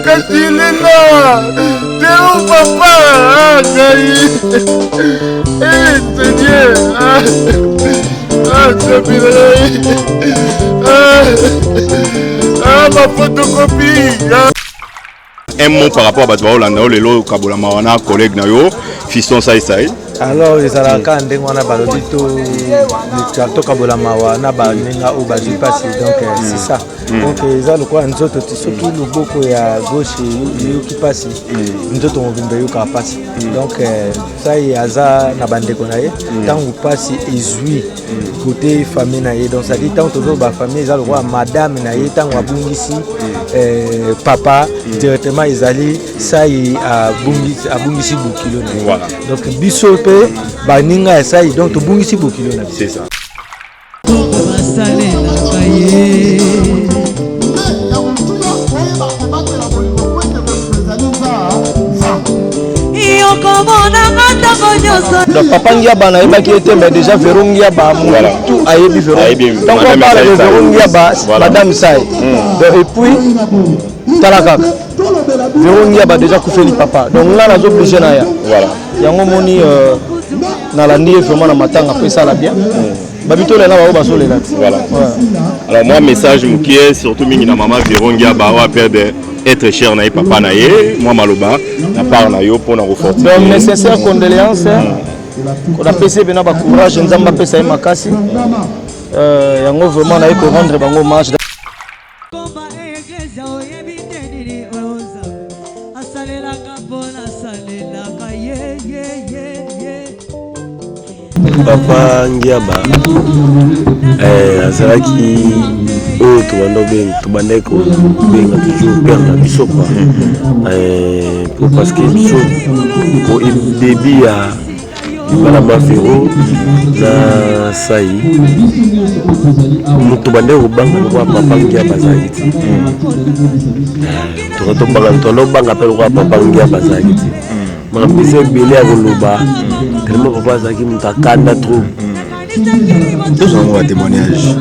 Kachilila, Théo papa, Seigneur, ma photocopie. Un mot par rapport à Batouao Landao, les lots Kabola Mawana, collègue Nayo, fiston Saïsaï. Alors, les Alaka, on a balodito, les Kabola Mawana, Baninga ou Bazipasi, donc c'est ça. Donc, ils ont le quoi, nous autres, surtout le beaucoup à gauche, qui passe, nous autres, on vient passer. Donc, ça y est, Aza, Nabande Konaye, tant vous passez, ils côté famille naïe, donc ça dit tant toujours ma famille, ils ont le roi, madame naïe, tant ou ici, papa, directement, ils allaient, ça y est, à Bungisi Boukilo. Voilà. Donc, Bissope, Baninga, ça y est, donc, Bungisi Boukilo. C'est ça. Donc papa Ngiaba na yeba qui était mais déjà Véron Ngiaba tout a yebi Véron. Donc on parle de Véron Ngiaba, madame Sai. Donc et puis Talaka. Véron Ngiaba déjà coupé le papa. Donc là on a obligé na ya. Voilà. Yango moni na la ndie vraiment na matanga après ça la bien. Babito là ba baso là. Voilà. Alors moi message qui est surtout mingi na maman Véron Ngiaba wa perdre être cher na papa na ye moi maloba na part na yo pour na reforter. Donc nécessaire condoléances. On a passé bien ba courage nzamba pesa makasi. Yango vraiment na ko rendre bango marche. Papa Ngiaba azalaki oyo tobandaki kobenga toujours père na biso kwa parce que biso po début ya bana bafero na sai moto bandeki kobanga lokwa papa Ngiaba azalaki ti tolobanga mpe lokwa papa Ngiaba azalaki ti mapesa ebele ya koloba tellement papa azalaki moto akanda trop. Tous en un témoignage.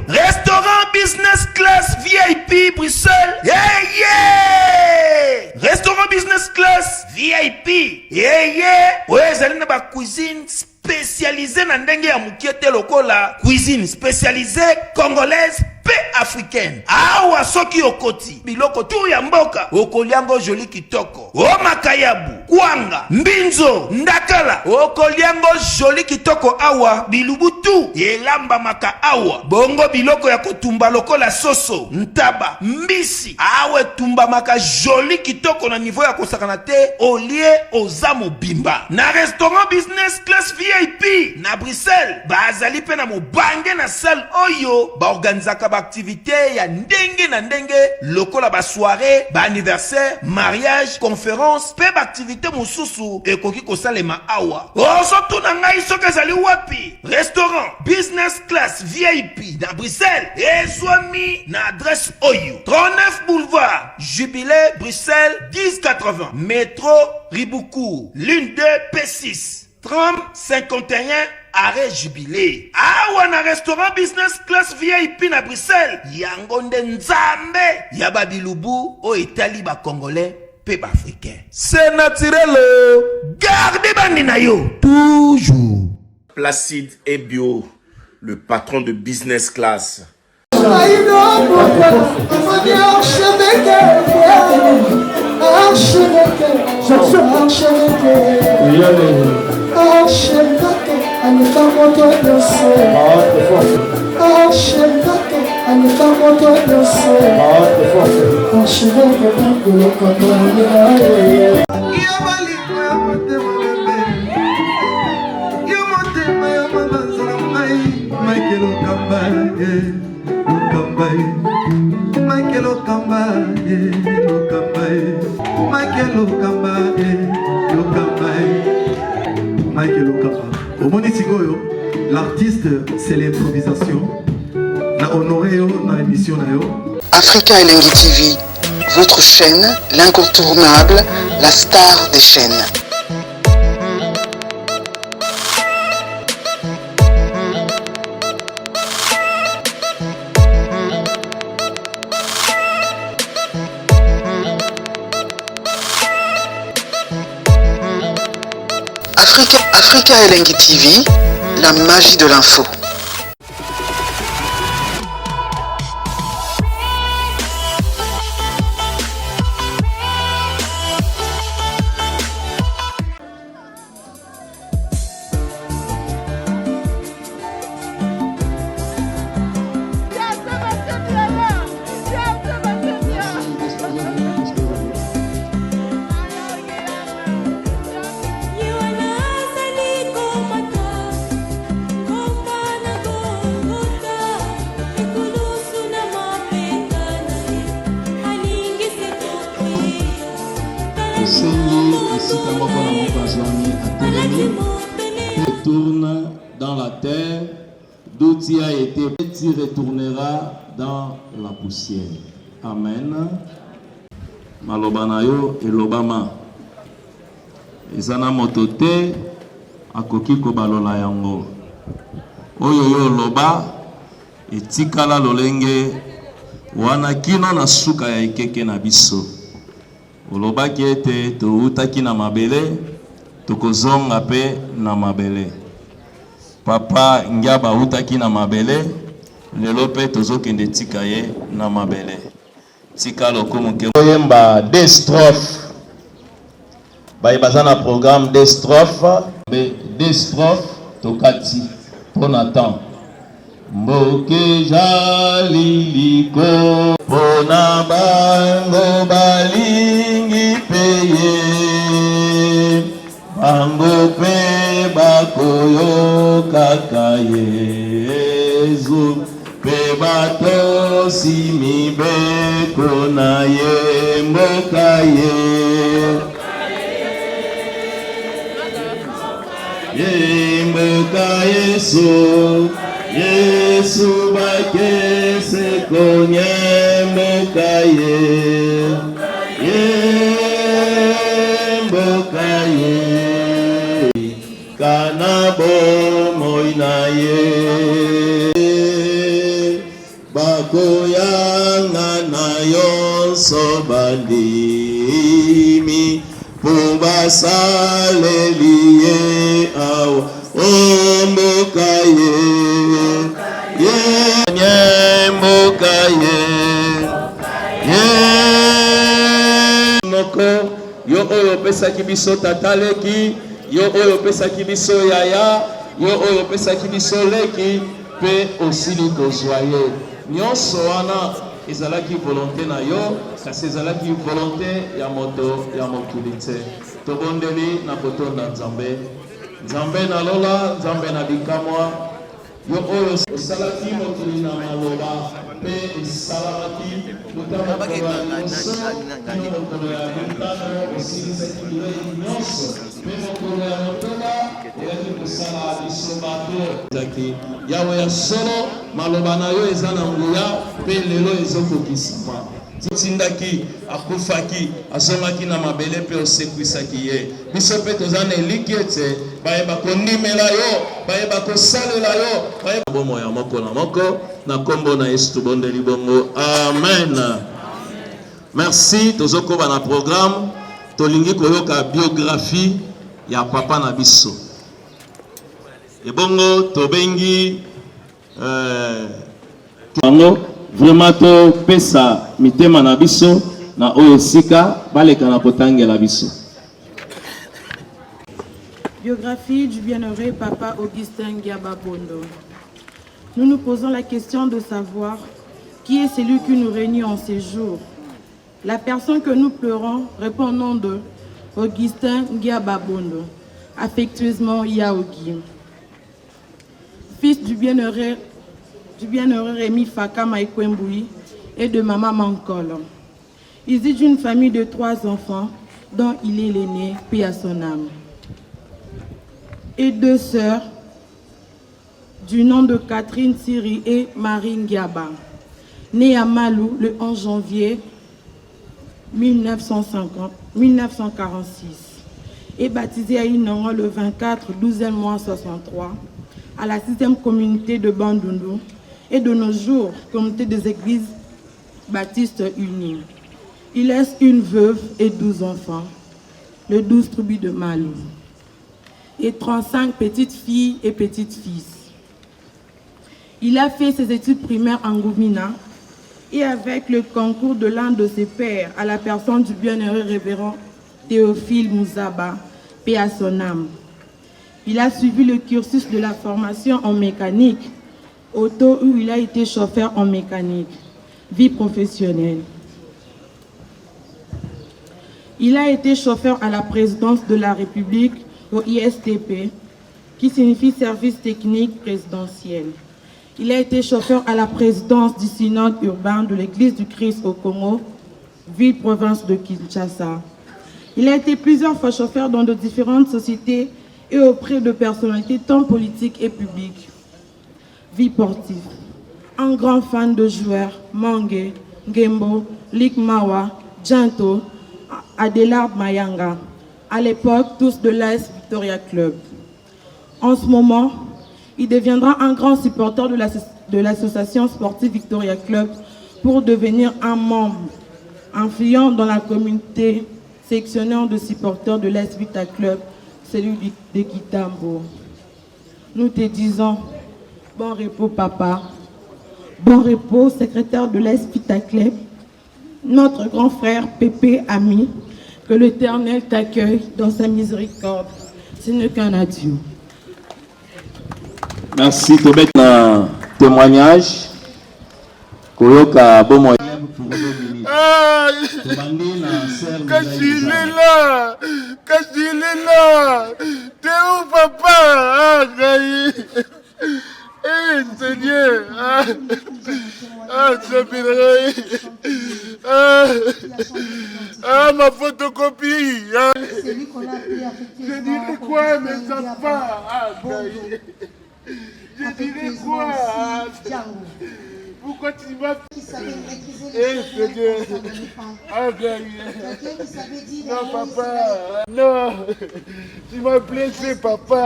Restaurant business class VIP Bruxelles. Yeah, yeah. Restaurant business class VIP. Yeah, yeah. Ouais, ça n'a pas cuisine spécialisée dans ndenge ya mukiete lokola. Cuisine spécialisée congolaise pe africaine. Awa soki okoti. Biloko tu ya mboka. Okoliango joli kitoko. O makayabu. Kwanga. Mbinzo. Ndakala. Okoliango joli kitoko awa. Bilubutu. Elamba maka awa. Bongo biloko ya kotumba lokola soso. Ntaba. Mbisi. Awe tumba maka joli kitoko na niveau ya kosakana te. Olie ozamo bimba. Na restaurant business class VIP. Na Bruxelles. Bazali pe na mobange na salle oyo. Ba organizaka activité ya ndenge na ndenge lokola ba soirée, ba anniversaire, mariage, conférence, pe ba activité mususu ekoki kosalema awa. Oso na ngai soka zali wapi? Restaurant business class VIP na Bruxelles. Ezwami na adresse oyo. 39 boulevard Jubilé Bruxelles 1080. Métro Riboucourt, l'une 2 P6. 30 51 arrêt Jubilé. Awa na restaurant business class VIP na Bruxelles. Yango nde nzambe ya babilubu o etali ba congolais pe ba africain. C'est naturel. Gardez bandi na yo toujours. Placide et Bio, le patron de business class. Michael Okamba, Lokamba, Michael Lokamba, Lokamba, Michael Lokamba, Lokamba, Michael Lokamba. Au Monitigoyo, l'artiste c'est l'improvisation. Na honoré dans l'émission. Africa Elengi TV, votre chaîne, l'incontournable, la star des chaînes. Africa Elengi TV, la magie de l'info. Retourne dans la terre d'où tu as été, tu retourneras dans la poussière. Amen. Malobanayo et lobama. Ezana motote akoki kobalola yango. Oyoyo loba etikala lolenge wana kino na suka ya ikeke na biso. Olobaki ete toutaki na mabele tokozonga pe na mabele. Papa ngiaba utaki na mabele lelo pe tozokende tika ye na mabele. Tika lokomoke oyemba des strophes. Bazana programme des strophes. Des strophes tokati Ponatan. Mboke jaliliko pona bango balingi peye bango pe bakoyo kakayezu pe bato simibe kona ye mboka ye mboka yesu Yesu bakese konye mboka ye mboka ye kanabo moina ye bakoyanga na yonso bandimi pubasaleli ye awa mboka ye mboka ye moko yo oyo pesaki biso tataleki yo oyo pesaki biso yaya yo oyo pesaki biso leki pe osili kozwa ye nyonso wana ezalaki volonté na yo kasi ezalaki volonté ya moto ya mokili te tobondeli na kotonda nzambe nzambe na lola nzambe na bikamwa yo oyo osalaki mokili na maloba pe esalamaki kotamokolo ya liboso kino mokolo ya mitano osilisaki bilei nyonso pe mokolo ya motoba oyaki kosala biso bato ezaki yawe ya solo maloba na yo eza na nguya pe lelo ezokokisama tindaki akufaki asomaki na mabele pe osekwisaki ye biso pe toza na eliki ete bayeba kondimela yo bayeba kosalela yo bayeba bomo ya moko na moko na kombo na Yesu tobondeli bongo amen. Merci tozokoba na programme tolingi koyoka biographie ya papa na biso ebongo tobengi vraiment to pesa mitema na biso na oyo sika baleka na kotangela biso. Biographie du bienheureux papa Augustin Ngiaba Bondo. Nous nous posons la question de savoir qui est celui qui nous réunit en ces jours. La personne que nous pleurons répond au nom de Augustin Ngiaba Bondo, affectueusement Yaogi. Fils du bienheureux du bienheureux Rémi Fakama Ekwemboui et de Maman Mankolo. Issu d'une famille de 3 enfants, dont il est l'aîné, paix à son âme. Et 2 sœurs, du nom de Catherine Siri et Marie Ngiaba, née à Malou le 11 janvier 1946 et baptisée à Inongo le 24 12e mois 63 à la 6e communauté de Bandundu et de nos jours communauté des églises baptistes unies. Il laisse une veuve et 12 enfants, le 12 tribus de Malou, et 35 petites filles et petites fils. Il a fait ses études primaires en Goumina et avec le concours de l'un de ses pères à la personne du bienheureux révérend Théophile Mouzaba, paix à son âme. Il a suivi le cursus de la formation en mécanique, auto où il a été chauffeur en mécanique, vie professionnelle. Il a été chauffeur à la présidence de la République au ISTP, qui signifie service technique présidentiel. Il a été chauffeur à la présidence du synode urbain de l'Église du Christ au Congo, ville-province de Kinshasa. Il a été plusieurs fois chauffeur dans de différentes sociétés et auprès de personnalités tant politiques et publiques. Vie sportive. Un grand fan de joueurs, Mangue, Gembo, Lik Mawa, Djanto, Adelard Mayanga, à l'époque tous de l'AS Victoria Club. En ce moment, il deviendra un grand supporter de l'association sportive Victoria Club pour devenir un membre influent dans la communauté sectionnaire de supporters de l'AS Victoria Club, celui de Kitambo. Nous te disons, bon repos papa, bon repos secrétaire de l'AS Victoria Club, notre grand frère Pépé Ami, que l'Éternel t'accueille dans sa miséricorde. Ce n'est qu'un adieu. Merci, tu mets un témoignage. Koyoka, bon moyen. Kachilila, t'es où papa? Eh Seigneur, ma photocopie. Je dirais quoi, mes enfants? Je dirais quoi? Pourquoi tu m'as... Eh Seigneur, non papa, non, tu m'as blessé papa.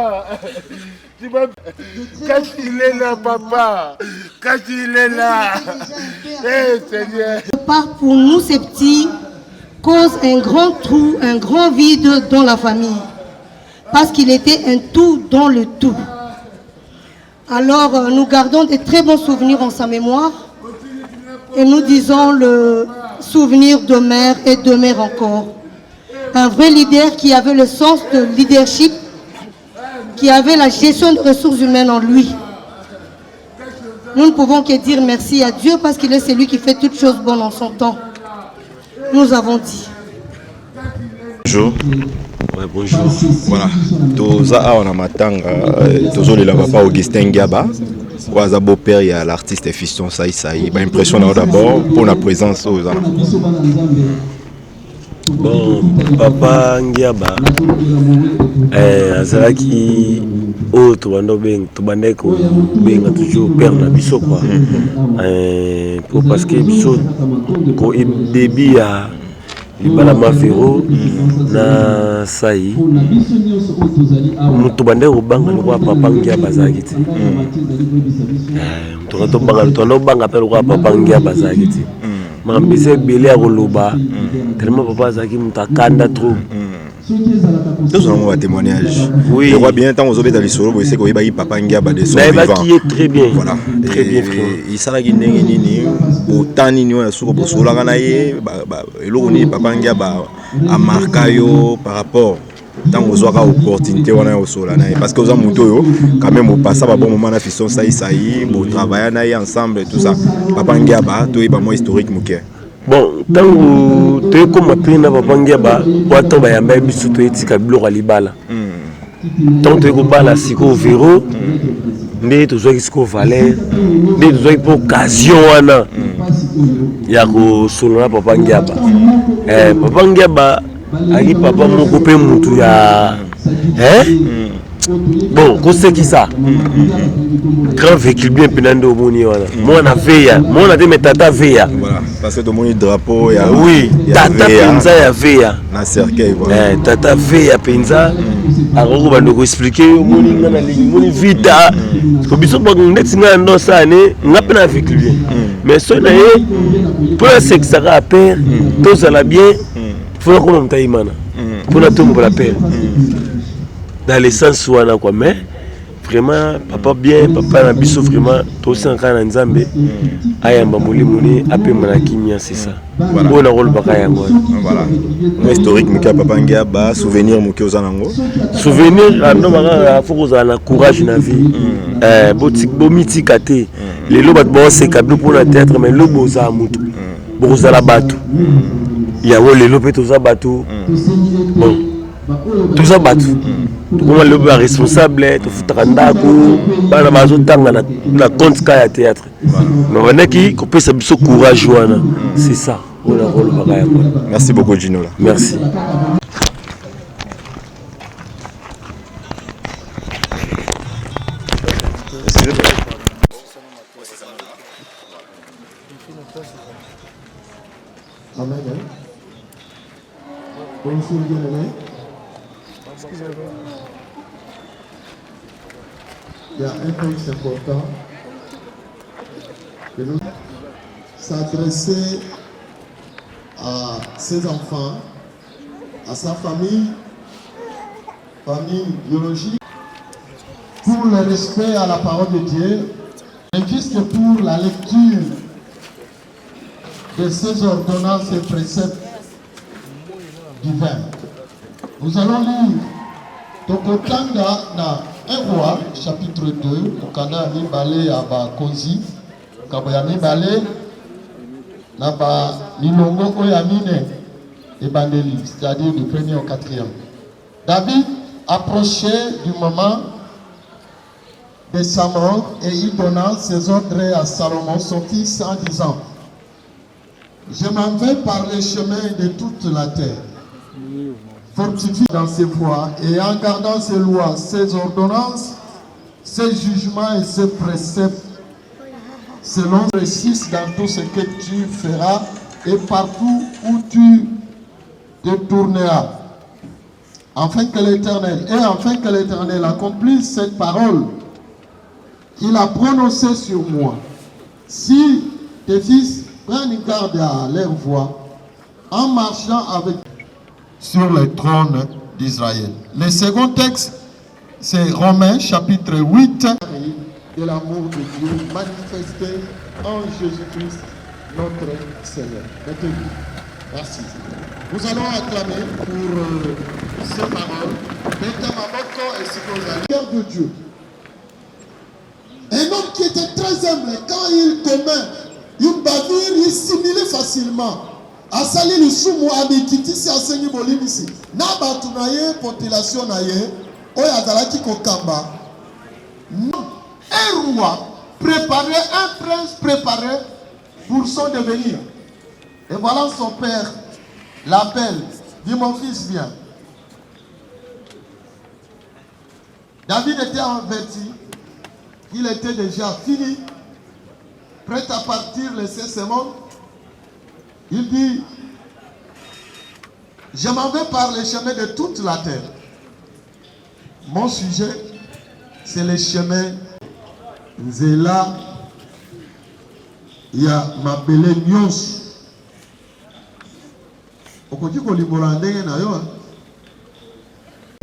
Quand il est là papa, quand il est là, eh Seigneur. Pour nous ces petits, cause un grand trou, un grand vide dans la famille. Parce qu'il était un tout dans le tout. Alors nous gardons de très bons souvenirs en sa mémoire. Et nous disons le souvenir de mère et de mère encore. Un vrai leader qui avait le sens de leadership, qui avait la gestion de ressources humaines en lui. Nous ne pouvons que dire merci à Dieu parce qu'il est celui qui fait toutes choses bonnes en son temps. Nous avons dit. Bonjour. Ouais, bonjour. Voilà. Toza on a matanga, tozo le papa Augustin Giaba. Waza beau-père, il y a l'artiste Fiston Saïsaï. Bah, impressionnant d'abord pour la présence aux gens. Bon, papa Ngiaba, azalaki o tobandai kobenga toujours père na biso quoi. Parce que biso ko début ya libala mafero na sai mutu bande obanga lokwa papa Ngiaba azalaki te. To banga pe lokwa papa Ngiaba azalaki te. Mambise belé à Roloba, tellement papa azaki mutakanda trop. Nous avons un témoignage. Oui. Je vois bien tant aux obéis dans les solos, vous savez qu'il y a papa Ngiaba de son vivant. Qui est très bien. Voilà. Très bien frère. Il s'est dit nini autant ni nous sur le solo ganaye, eloni papa Ngiaba a marqué par rapport tant aux autres opportunités on a au solo parce que aux amouteux quand même au passé à bon moment la Fiston Saïsaï, au travail ensemble et tout ça. Papa Ngiaba tout est moi historique mouké. Bon, tant que tu es comme appelé na papa Ngiaba, wa to ba yamba biso to etika biloko libala. Tant que tu es ko bala siko véro, nde tozwaki siko valeur nde tozwaki mpo occasion wana ya kosolola na papa Ngiaba. Papa Ngiaba aki papa moko mpe mutu ya bon kosekisa grand véhicule bien mpena nde omoni wana mwana veya mwana te me tata veya voilà parce que tomoni drapeau ya oui tata penza ya veya na cercueil voilà tata veya penza akoko bando koexplike omoni nga na lingi moni vita ko biso bango ndeti nga ndo sane nga mpe na véhicule bien mais so na ye mpo nasekisaka apere tozala bien fona koma motayimana mpona tombola pere dans le sens wana quoi mais vraiment papa bien papa na biso vraiment tosanga na nzambe ayamba molimo ni apema na kimia c'est ça bona rôle baka yango voilà un historique mukia papa Ngiaba souvenir mukia ozanango souvenir ando baka faut que na courage na vie bo mitika te lelo bat bo se kablo pour la théâtre mais le boza mutu boza la bato ya wo lelo pe toza bato bon tout ça battu comment le responsable tout futaka ndako bana bazotanga na compte ka ya théâtre mais on est qui qu'on peut savoir courage wana c'est ça on a rôle bagaya. Merci beaucoup Gino là. Merci. Amen. Bonjour bien-aimés. Il y a un texte important que nous s'adresser à ses enfants, à sa famille biologique, pour le respect à la parole de Dieu, et puisque pour la lecture de ces ordonnances et préceptes divins. Nous allons lire Tokotanga na 1 roi, chapitre 2, Okana Mibale Aba Konzi, Kaboya Mibale, Naba Milongo Oyamine et Bandeli, c'est-à-dire du 1er au 4e. David approchait du moment de sa mort et il donna ses ordres à Salomon, son fils, en disant: je m'en vais par les chemins de toute la terre. Fortifie dans ses voies et en gardant ses lois, ses ordonnances, ses jugements et ses préceptes, selon les 6 dans tout ce que tu feras et partout où tu te tourneras. Afin que l'Éternel accomplisse cette parole qu'il a prononcée sur moi. Si tes fils prennent garde à leur voix en marchant avec sur le trône d'Israël. Le second texte, c'est Romains chapitre 8, de l'amour de Dieu manifesté en Jésus-Christ, notre Seigneur. Merci. Nous allons acclamer pour ces paroles. Cœur de Dieu. Un homme qui était très humble, quand il commet une bavure, il simulait facilement. Asali lisumu amikitisi asengi bolimisi na batu na ye population na ye oyo azalaki kokamba. Un roi préparé, un prince préparé pour son devenir. Et voilà son père l'appelle, dit: mon fils, viens. David était averti, il était déjà fini, prêt à partir laisser ce monde. Il dit: je m'en vais par les chemins de toute la terre. Mon sujet, c'est les chemins Nzela ya mabele nyonso. Okoki kolimbola ndenge na yo.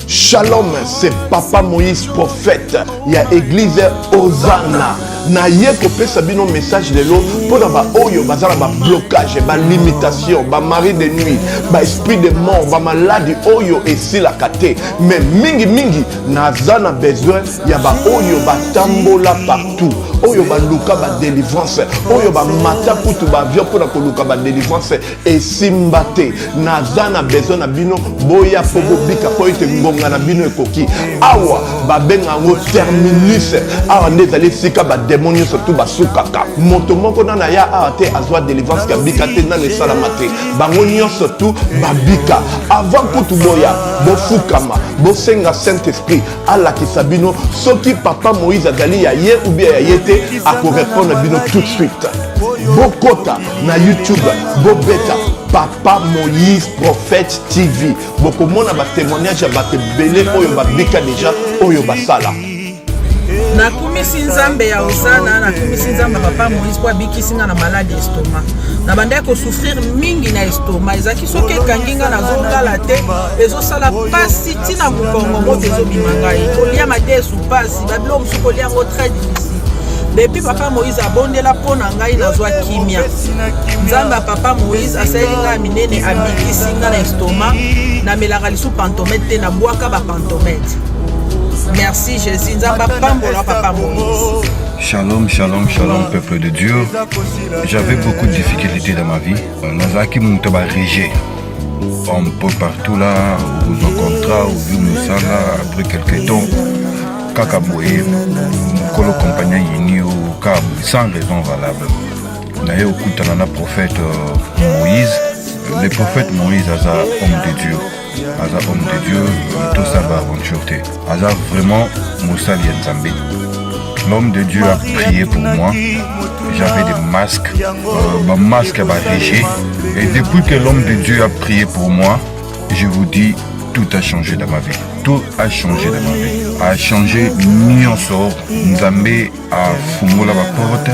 Shalom, c'est Papa Moïse prophète. Il y a église Hosanna. Na ye ko pesa bino message de l'eau pour na ba oyo bazala ba blocage, ba limitation, ba mari de nuit, ba esprit de mort, ba maladie oyo esi la kate. Mais mingi na zana besoin ya ba oyo ba tambola partout. Oyo ba luka ba délivrance, oyo ba mata kutu ba vio pour na ko luka ba délivrance et simbate. Na zana besoin na bino boya pobo bika po ite ngonga na bino ekoki. Awa babenga yango terminus awa nde ezali esika bademo nyonso tu basukaka moto moko nana ya awa te azwa délivrance ya bika te nana esalama te bango nyonso tu babika avant kutu boya bofukama bosenga saint esprit alakisa bino soki papa Moïse azali ya ye ou bien ya ye te akorépondre bino tout de suite bokota na YouTube bobeta Papa Moïse Prophète TV bokomona ba témoignage ya bato belé oyo babika déjà oyo basala nakumisi nzambe ya Osana nakumisi nzambe papa Moïse po abikisi nga na malade estomac na banda ko souffrir mingi na estomac ezaki soki ekangi nga nazokala te ezosala pasi tina mokongo moto ezobima ngai kolia madesu pasi babilo mosusu kolia yango très difficile depuis papa Moïse abondela mpo na ngai nazwa kimia nzambe papa Moïse asaleli ngai minene abikisi nga na estomac namelaka lisu pantomètre te nabwaka bapantomètre. Merci Jésus, nzamba pambola papa Moïse. Shalom, shalom, shalom, peuple de Dieu. J'avais beaucoup de difficultés dans ma vie. Nazaki Muntaba Régé. Un peu partout là, aux contrats, au vieux Moussala, après quelques temps, Kakaboé, Mokolo compagnie Yinio, Kabou, sans raison valable. D'ailleurs, au Koutanana prophète Moïse, le prophète Moïse, Aza, homme de Dieu. Aza homme de Dieu, tout ça va aventure. Aza vraiment Moussa Lienzambe. L'homme de Dieu a prié pour moi. J'avais des masques, mon masque a régi. Et depuis que l'homme de Dieu a prié pour moi, je vous dis, tout a changé dans ma vie. Tout a changé dans ma vie. A changé, Nyonso, Nzambe a fumé la porte.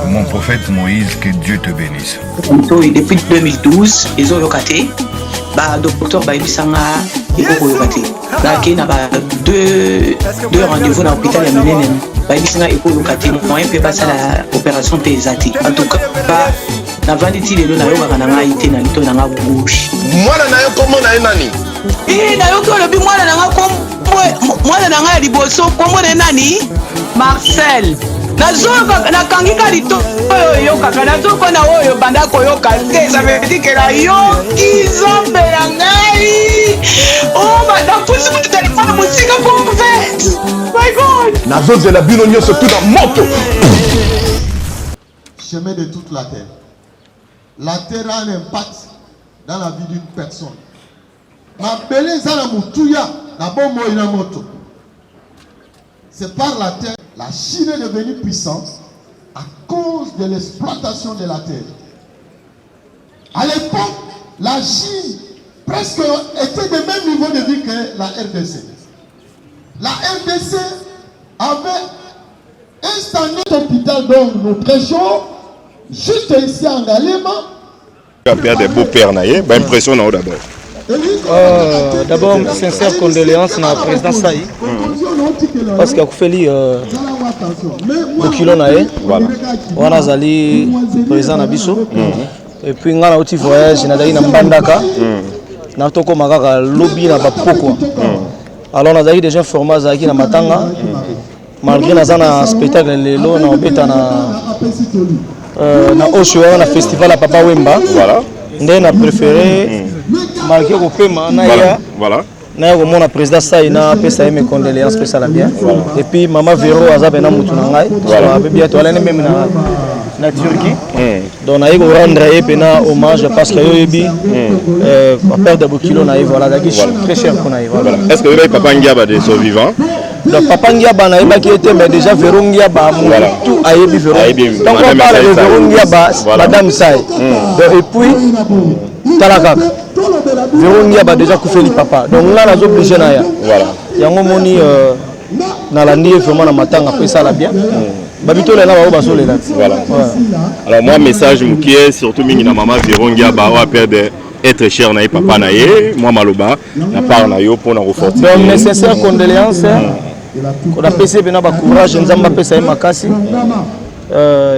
Mon prophète Moïse, que Dieu te bénisse. Depuis 2012, ils ont locaté. Docteur Baïbisanga et Bokoyokate. Là, il y a deux rendez-vous dans l'hôpital de Ménénen. Baïbisanga et Bokoyokate. Moi, je ne peux pas faire l'opération Tézati. En tout cas, la vanité de l'eau, n'a été dans le temps de bouche. Moi, je comment nani? Marcel. Nakangika lito oyo kaka nazokona oyo banda koyoka te ça veut dire que la yoki zombe ya ngai oh madame pusi mutu telefone musika prophète my god nazozela bino nyonso tout dans moto chemin de toute la terre. La terre a un impact dans la vie d'une personne. Ma belle zala mutuya na bomo ina moto. C'est par la terre. La Chine est devenue puissante à cause de l'exploitation de la terre. À l'époque, la Chine presque était de même niveau de vie que la RDC. La RDC avait installé l'hôpital dont nous prêchons juste ici en Galema. Tu as perdu des beaux-pères, bah impression d'abord. D'abord, sincère condoléances à la président Saï. Parce qu'il a fait le kilo naé. On a zali président Nabiso. Et puis on a un petit voyage na dai na Mbandaka. Na toko makaka lobby na bapoko. Alors on a déjà des formats zaki na Matanga. Malgré na spectacle lelo na obeta na Osho na festival à Papa Wemba. Voilà. On a préféré malgré au paiement na ya. Voilà. Na ko mona président Saï na pesa mes condoléances pesa la bien et puis maman Véro azabe na mutu na ngai so be bientôt ala même na Turquie donc na ko rendre et pena hommage parce que yobi papa de Bokilo na voilà très cher pour na voilà. Est-ce que le papa Ngiaba de son vivant? Donc papa Ngiaba na qui était mais déjà Véro Ngiaba tout ayebi Véro donc on parle de Véro Ngiaba madame Saï et puis talaka Véro Ngiaba déjà coupé le papa donc là on a obligé na ya voilà yango moni na landi vraiment na matanga après ça la bien babito là ba baso là voilà alors moi message mukie surtout mingi na maman Véro Ngiaba wa perdre être cher na papa na ye moi maloba na part na yo pour na reforcer donc nécessaire condoléances on a pc bena ba courage nzamba pesa e makasi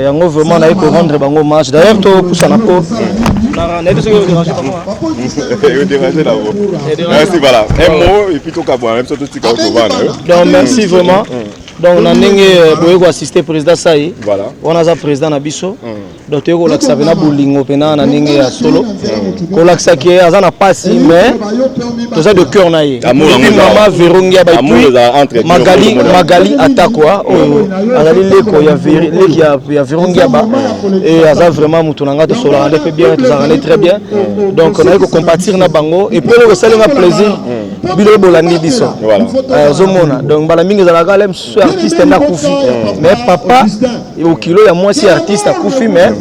yango vraiment na ko rendre bango hommage d'ailleurs to poussa na po merci voilà un mot et puis tout cas même surtout tu donc merci vraiment donc on a assister président Saï voilà on a président Nabiso donc toyei kolakisa mpena bolingo mpena na ndenge ya solo kolakisa ke aza na pasi mais toza de cœur na ye mama Verongiaba epuis Magali Atakwa oyo azali leko ya Verongiaba et aza vraiment moto na nga tosolaka nde mpe bien tozalaka nde très bien donc naye kocompatir na bango et puis eloko esalinga plaisir bino bolandi biso ozomona donc mbala mingi ezalaka le mosusu artiste nde akufi mais papa okilo ya mwasi artiste akufi mais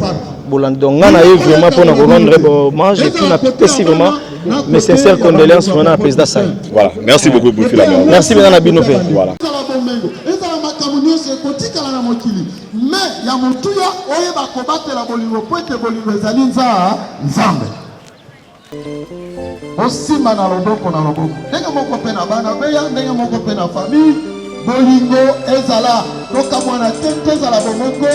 bolandi donc nga na ye vraiment mpona korendre hommage et puis napesi vraiment mes sincères condoléances vraiment na président Sai. Voilà, merci beaucoup pour la mort. Merci bien na bino pe. Voilà. Mais ya mutuya oye bakobatela bolingo po ete bolingo ezali nzambe osimba na loboko ndenge moko mpe na bana beya ndenge moko mpe na famille bolingo ezala tokamwana te tozala bomoko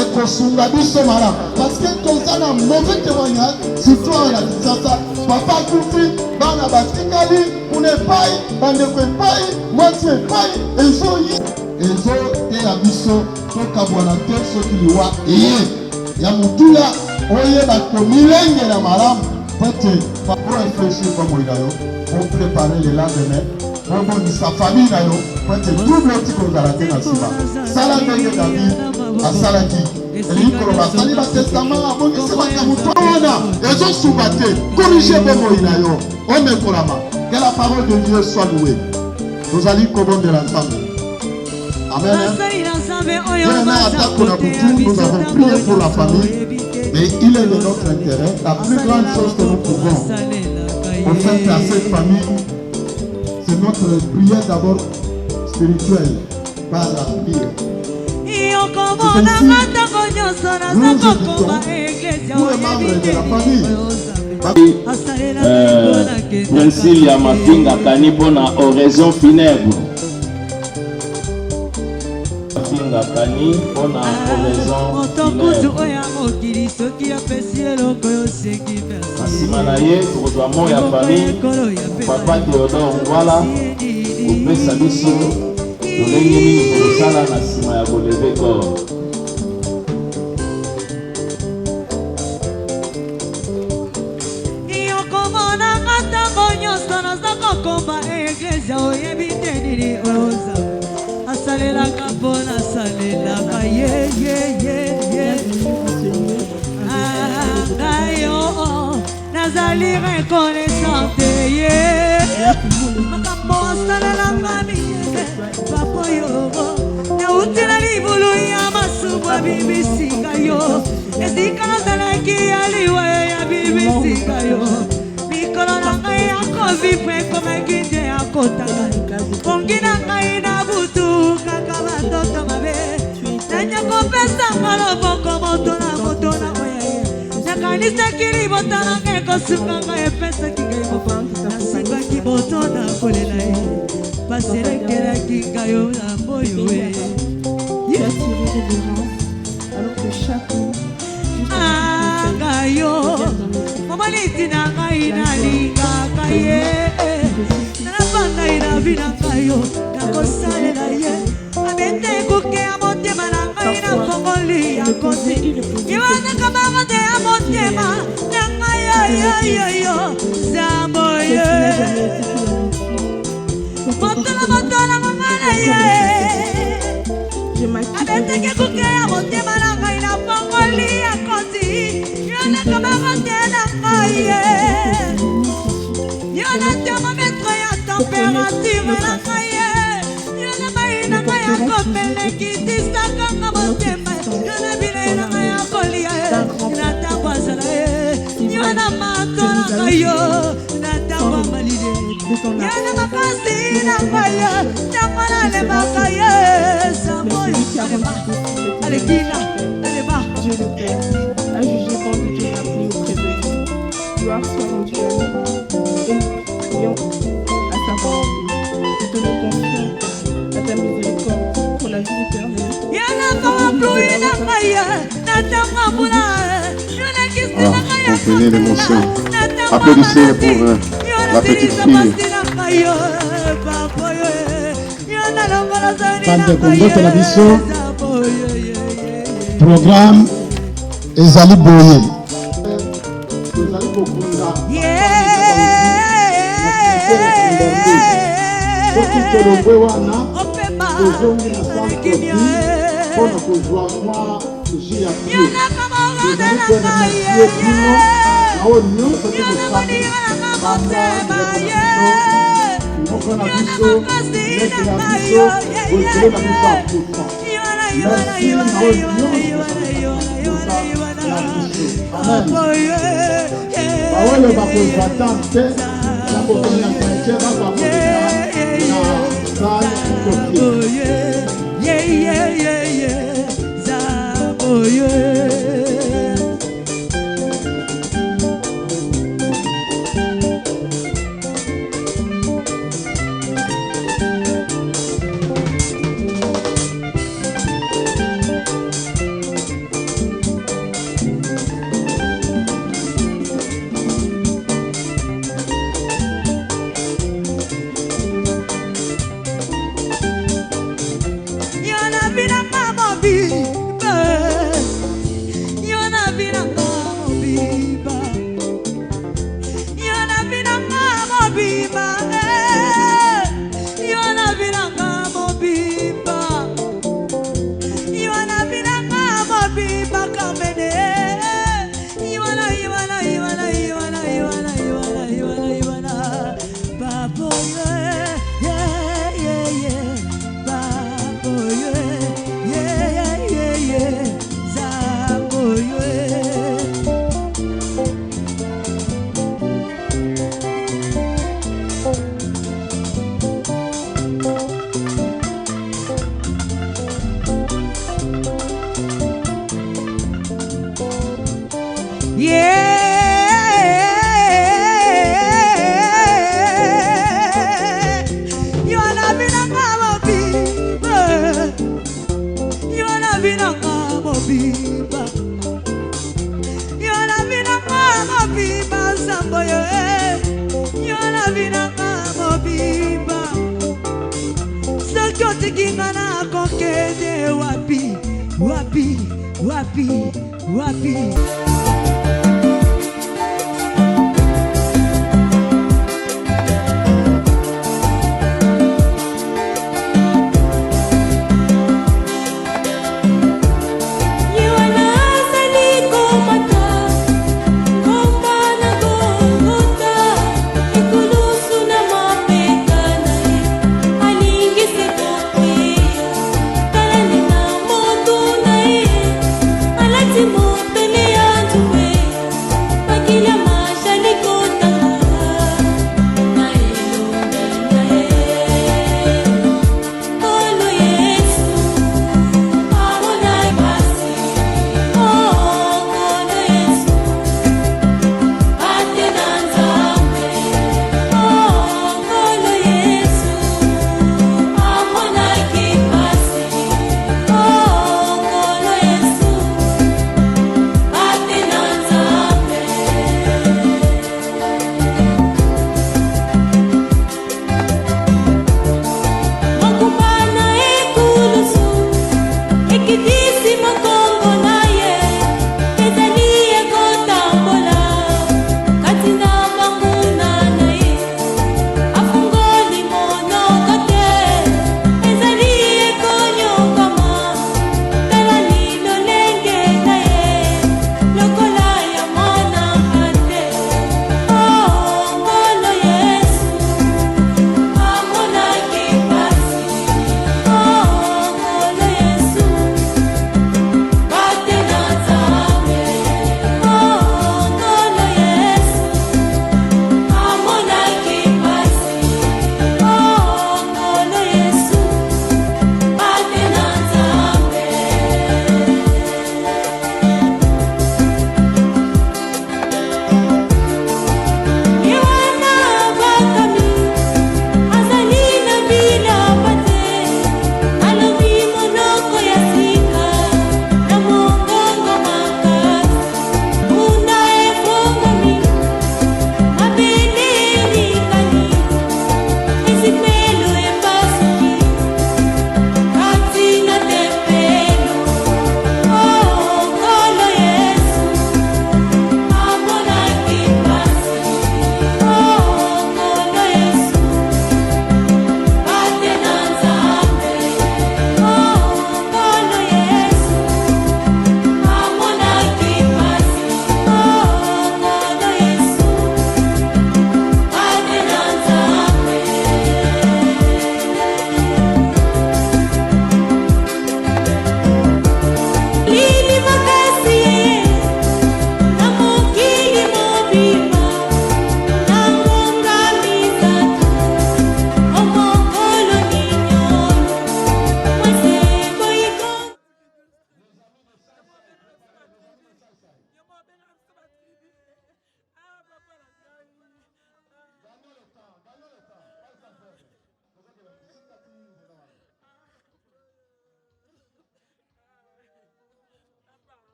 ekosunga biso malamu parce que toza na mauvais témoignage surtout awa na Kinshasa papa akufi bana batikali kuna epai bandeko epai mwasi epai ezoteya biso tokabwana te soki liwa eye ya motuya oyeba komilengela malamu pote porefléchir bomoi na yo popréparer le lendemain pobongisa famille na yo pote double oti kozala te na nsima sala ndenge David asalaki elingi koloba asali batestament abongisaka motu wana ezosunga te corrige bomoi na yo omekolama que la parole de Dieu soit louée tozali kobondela nzambe. Amen. Nous avons prié pour la famille, mais il est de notre intérêt. La plus grande chose que nous pouvons offrir à cette famille, c'est notre prière d'abord spirituelle, par la prière. Pour les membres de la famille, Principe ya mafinga kani pona oraison funèbre. Kani pona oraison asima na ye tokozwa mo ya famille papa Théodore Ngwala kopesa biso lolenge nini tokosala na nsima ya koleve corps. Komba eglesia oyebi te nini oza asalelaka mpona asalelaka ye ngayo nazali reconnaissante ye makambo asalelaka miyebe papoyo nauti na libulu ya masumu ya bibisinga yo esika nazalaki ya liwa ya bibisinga yo mikolo na ngai ya kovivre komekinde ya kotanga pongi na ngai na butu kaka batoto mabe nanya kopesanga loboko moto na moyaye nakanisaki libota na ngai kosunga ngai epesaki ngai mopanga nasimbaki boto na kolela ye baselekelaki ngai yo na boyo ye ngayo momaliti na ngai nalingaka ye nalapa ngai na vi na ngai yo nakosalela ye abete ekuke ya motema na ngai na fongoli ya kosi iwanaka marade ya motema na ngai yoyoyoyo zambo ye motola mongana ye abete ekuke ya motema na ngai na fongoli ya kosi iwanaka marade na ngai ye Yona thermomètre ya température na ngai Yona mai na ngai ya kopele kitisaka nga motema Yona bile na ngai ya kolia na tango azala Yona mato na ngai na tango malide Yona makasi na ngai tango nalemaka Samoyo Allez Kina, allez ba Dieu le Père a jugé bon de te rappeler auprès de lui. Gloire soit rendue à nous. Et prions à sa volonté. Nous te le confions à ta miséricorde pour la vie éternelle. Comprenez l'émotion. Applaudissez pour la petite fille. Programme ezali boye soki tolongwe wana tozongi na sankopi mpona kozwa mwa ji ya pie tozali mpe na mercie bino nao nyonso te mosami banda moko na biso leki na biso bozele na biso akufa merci nao nyonso na biso amen bawele bakozwa tan te na kokenya keke babakozela na sale kokie Alati mo pele ya tuwe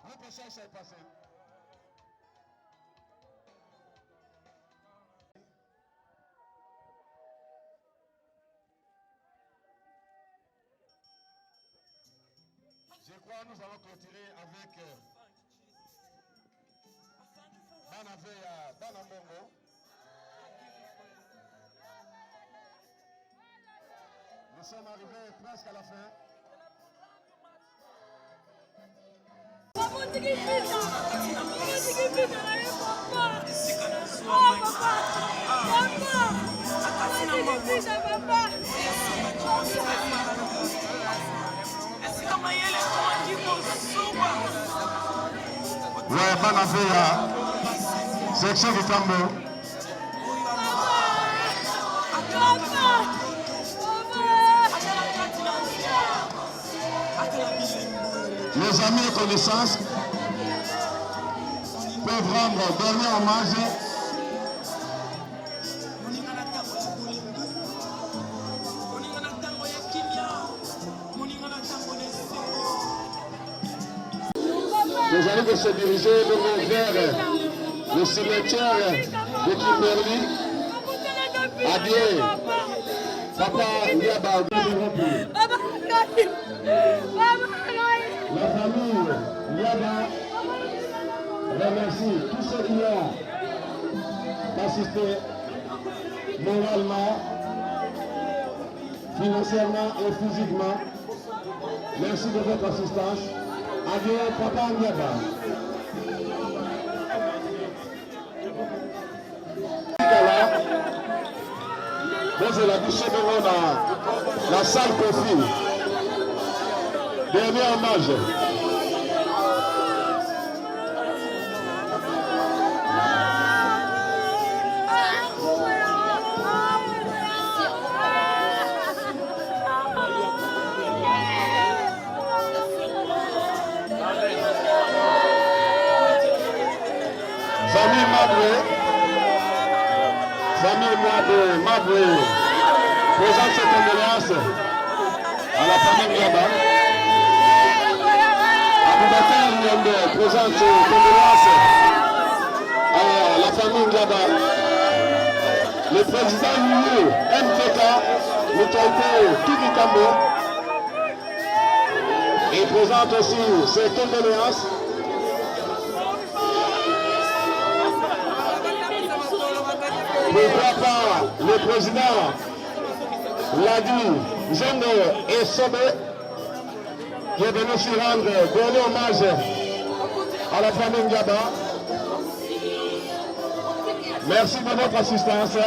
Je crois que nous allons clôturer avec Bana Bongo. Nous sommes arrivés presque à la fin. Ouais, Banavea, section du tambour. Les amis et connaissances peuvent rendre dernier hommage Nous allons se diriger vers le cimetière de Kimberly. Adieu. Papa Ndiaba. La famille Ndiaba remercie tous ceux qui ont assisté moralement, financièrement et physiquement. Merci de votre assistance. Adieu, Papa Ndiaba. Vous la bouche de la salle confie. Dernier hommage. Famille Maboué présente cette condoléance à la famille Ndiaba. Aboubakar Nyembe présente cette condoléance à la famille Ndiaba. Le président Nunu MTK, Mutombo Tukikambo, il présente aussi ses condoléances. Pourquoi pas le président Ladi Zendo et Sobe qui est venu se rendre dernier hommage à la famille Ndiaba. Merci de votre assistance.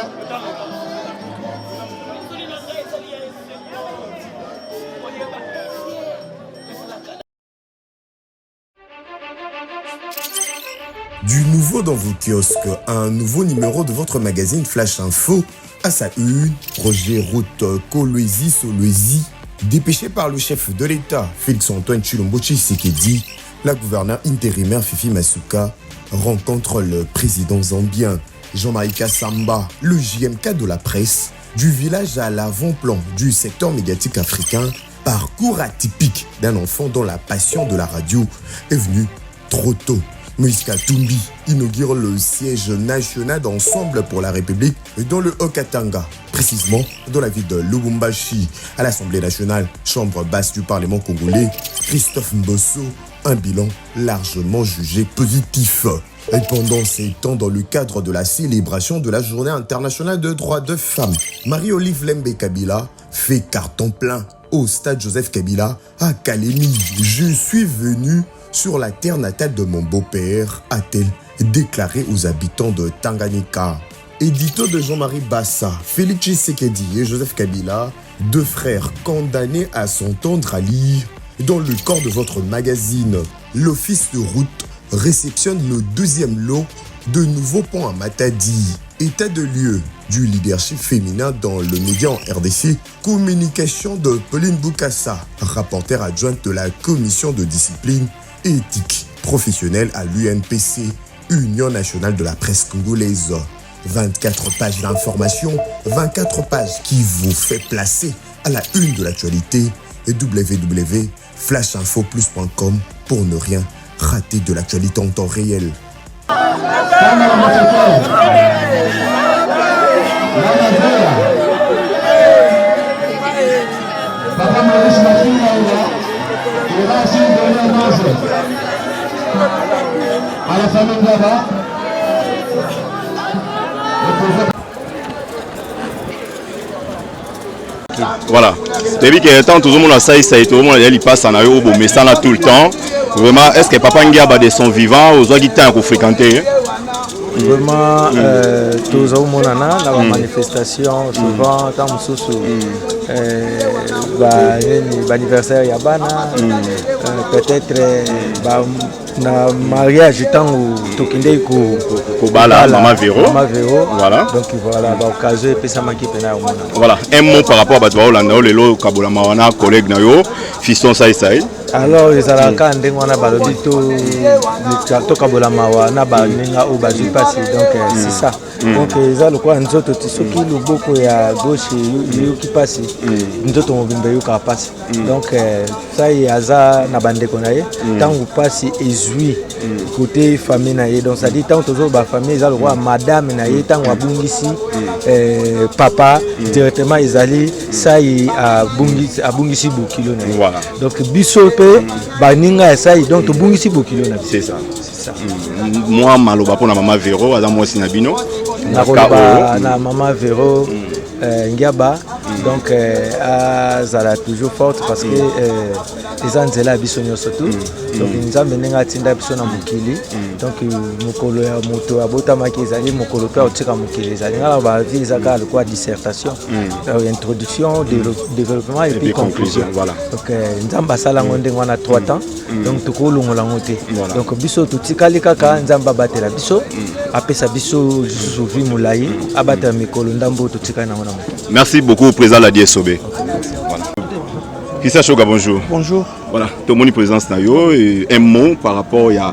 Du nouveau dans vos kiosques, un nouveau numéro de votre magazine Flash Info. À sa une, Roger Route Kolwezi Solwezi, dépêché par le chef de l'État, Félix-Antoine Tshilombo Tshisekedi, la gouverneure intérimaire Fifi Masuka rencontre le président zambien Jean-Marie Kassamba, le JMK de la presse, du village à l'avant-plan du secteur médiatique africain, parcours atypique d'un enfant dont la passion de la radio est venue trop tôt. Moïse Katumbi inaugure le siège national d'Ensemble pour la République dans le Haut-Katanga, précisément dans la ville de Lubumbashi, à l'Assemblée nationale, chambre basse du Parlement congolais. Christophe Mbosso, un bilan largement jugé positif. Et pendant ces temps, dans le cadre de la célébration de la Journée internationale des droits de femmes, Marie-Olive Lembe Kabila fait carton plein au stade Joseph Kabila à Kalemi. Je suis venu sur la terre natale de mon beau-père, a-t-elle déclaré aux habitants de Tanganyika. Édito de Jean-Marie Bassa, Félix Tshisekedi et Joseph Kabila, deux frères condamnés à s'entendre à lire dans le corps de votre magazine. L'office de route réceptionne le deuxième lot de nouveaux ponts à Matadi. État de lieu du leadership féminin dans le média en RDC. Communication de Pauline Boukassa, rapporteure adjointe de la commission de discipline et éthique professionnelle à l'UNPC, Union nationale de la presse congolaise. 24 pages d'information, 24 pages qui vous fait placer à la une de l'actualité et www.flashinfoplus.com pour ne rien rater de l'actualité en temps réel. À la famille là-bas. Voilà. Depuis que tant tout le monde a ça et tout le monde il passe en aéro, mais ça là tout le temps. Vraiment, est-ce que Papa Ngiaba de son vivant aux autres qui t'ont fréquenté? Vraiment, tous les monana dans la manifestation, souvent, tant l'anniversaire Yabana, peut-être na mariage tant ou tokinde ko bala Mama Véro. Voilà. Donc voilà, l'occasion et puis ça manque pena au monde. Voilà, un mot par rapport à Batwa Olanda, lelo Kabola Mawana, collègue nayo, fiston Saïsaï. Alors les alaka ndengwana balobito to Kabola Mawana ba ninga o bazu passer donc c'est ça. Donc ça le quoi nzoto tisoki luboko ya gauche yuki passer. Nzoto mobimbe yuka passer. Donc ça y aza na bande konaye tant ou passer ezui côté famille naye donc ça dit tant toujours ba famille ça le quoi madame naye tant wabungisi papa directement ezali ça y abungisi bokilo naye. Voilà. Donc biso baninga ça y donc bungisi bokilo na. C'est ça. Moi maloba pour na Mama Véro aza moi sinabino na Mama Véro Ngiaba donc azala toujours forte parce que les anzela bisonyo surtout donc nzambe nenga tinda biso na mukili donc mukolo ya moto abota makizali mukolo pe otika mukili zali ngala ba visa ka le quoi dissertation introduction développement et puis conclusion. Voilà. Donc nzamba sala ngonde ngwana 3 temps donc tukolongola ngote donc biso tutikali kaka nzamba batela biso apesa biso souvi mulai abata mikolo ndambo tutika na ngona. Merci beaucoup président la DSOB. Voilà. Christian Choga, bonjour. Bonjour. Voilà, tout le monde présence nayo et un mot par rapport à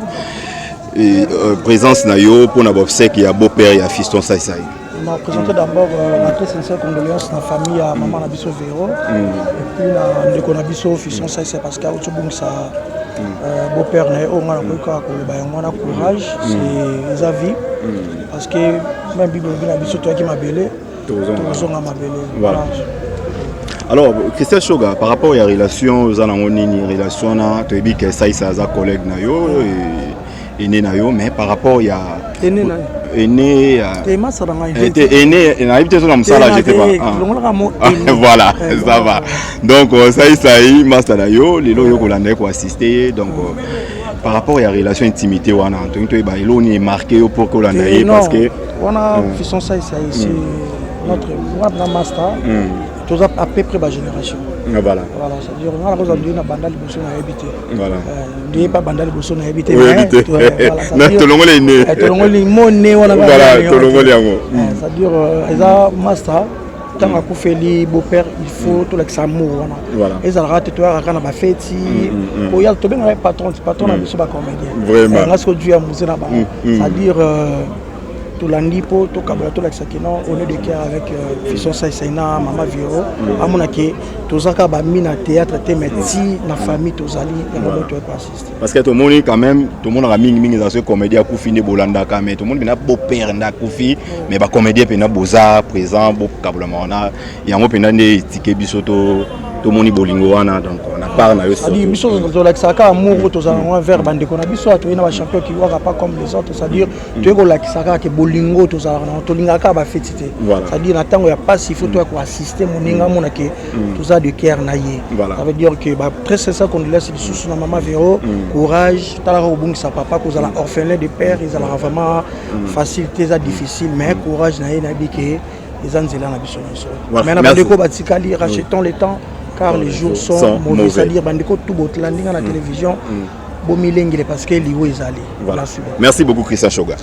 présence nayo pour notre obsèque il y a beau-père et fiston Saïsaï. On a présenté d'abord ma très sincère condoléance à la famille à maman Nabiso Véro et puis na ndeko Nabiso fiston Saïsaï parce qu'à Otobung ça beau-père nayo on a ko courage c'est sa vie parce que même Bible Nabiso toi qui m'a belé voilà. Alors, Christian Choga, par rapport à la relation, relation na tu dis que ça c'est un collègue nayo et né nayo, mais par rapport à aîné on a peut-être dans salle j'étais pas. Voilà, ça va. Donc ça master nayo, les lo yo kolanda ko assister donc par rapport à la relation intimité wana donc tu ba ilo ni marqué pour kolanda parce que on a fait ça c'est notre master tous à peu près ma génération. Voilà. Voilà, c'est-à-dire on a besoin de na banda liboso na habité. Voilà. Ndi pas banda liboso na habité. Voilà, tolongole né. Tolongole moné wana. Voilà, tolongole yango. C'est-à-dire eza master tant à kufeli beau-père il faut tout l'amour wana. Voilà. Et ça rate toi kana ba feti. O ya to ben patron na biso ba comédien. Vraiment. On a ce que Dieu a musé na ba. C'est-à-dire tout l'andipo tout kabla tout l'axakino on est de cœur avec fiston Saïsaïna Mama Véro amona ke tozaka ba mina théâtre te médecine na famille tozali et on doit assister parce que tout le monde quand même tout le monde a mingi dans ce comédien kufi ne bolanda ka mais tout le monde na beau père na kufi mais ba comédien pe na boza présent beau kabla mona ya mo pe na ne tike bisoto tout le monde bolingo wana donc on a parlé na yo ça dit biso to l'axaka amour tozala vers bande qu'on a biso to ina ba champion qui voit pas comme les autres c'est-à-dire tu ko l'axaka ke bolingo tozala na to lingaka ba fetité c'est-à-dire na tango ya passe il faut toi ko assister moninga mona ke toza de cœur na ye ça veut dire que ba très c'est ça qu'on laisse sous na Mama Véro courage tala ko bungisa papa kozala orphelin de père ils ala vraiment facilité ça difficile mais courage na ye na bike les anzela na biso nyonso mais na bandeko batikali rachetons le temps car les jours sont mauvais c'est-à-dire bandeko tout botlandi na télévision bomilengile parce que liwo ezali. Voilà. Merci beaucoup Christian Choga.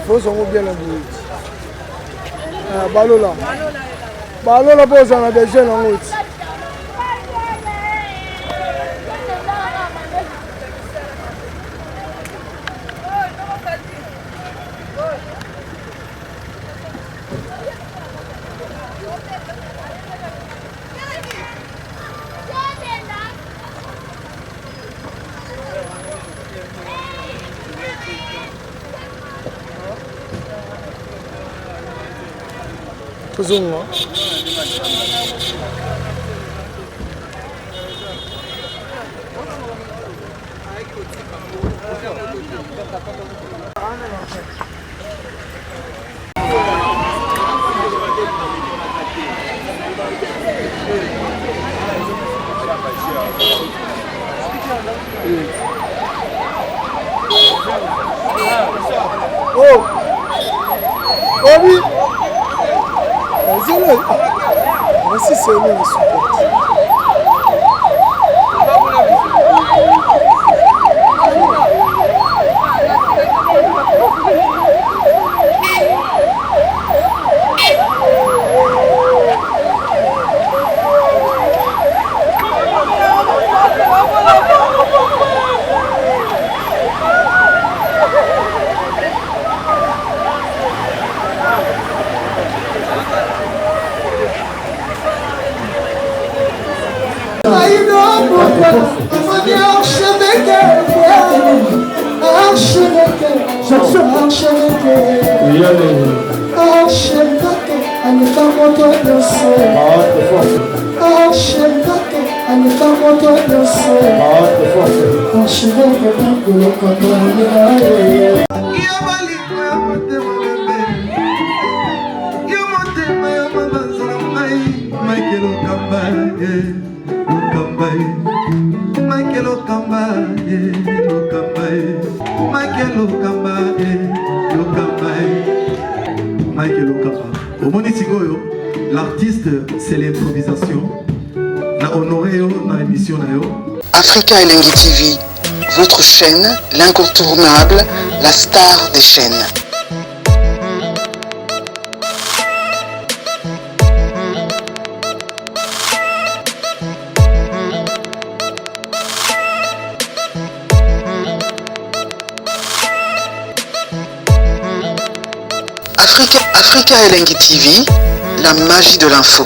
faut son bien la bouille. Balola. Balola pose en des jeunes en route. Kuzunga. Oh, oui. Voici c'est nous le support. L'artiste, c'est l'improvisation. Africa Elengi TV, votre chaîne, l'incontournable, la star des chaînes. Africa Elengi TV, la magie de l'info.